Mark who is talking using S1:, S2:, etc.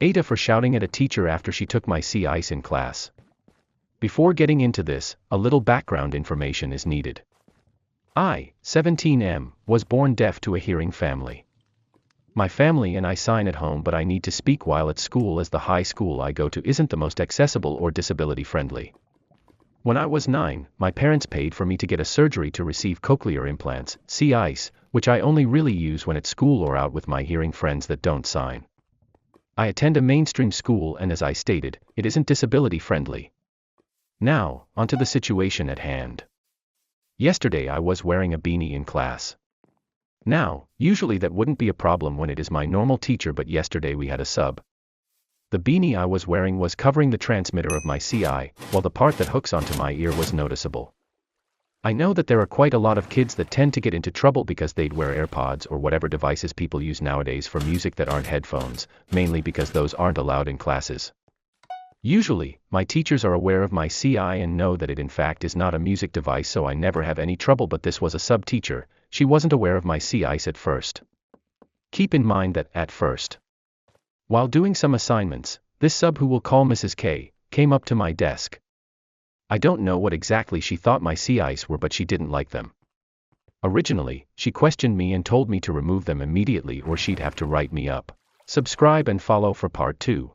S1: AITA for shouting at a teacher after she took my sea ice in class. Before getting into this, a little background information is needed. I, 17M, was born deaf to a hearing family. My family and I sign at home, but I need to speak while at school as the high school I go to isn't the most accessible or disability friendly. When I was 9, my parents paid for me to get a surgery to receive cochlear implants, sea ice, which I only really use when at school or out with my hearing friends that don't sign. I attend a mainstream school and as I stated, it isn't disability friendly. Now, onto the situation at hand. Yesterday I was wearing a beanie in class. Now, usually that wouldn't be a problem when it is my normal teacher, but yesterday we had a sub. The beanie I was wearing was covering the transmitter of my CI, while the part that hooks onto my ear was noticeable. I know that there are quite a lot of kids that tend to get into trouble because they'd wear AirPods or whatever devices people use nowadays for music that aren't headphones, mainly because those aren't allowed in classes. Usually, my teachers are aware of my CI and know that it in fact is not a music device, so I never have any trouble, but this was a sub-teacher. She wasn't aware of my CI at first. Keep in mind that, at first, while doing some assignments, this sub, who we'll call Mrs. K, came up to my desk. I don't know what exactly she thought my CIs were, but she didn't like them. Originally, she questioned me and told me to remove them immediately or she'd have to write me up. Subscribe and follow for part 2.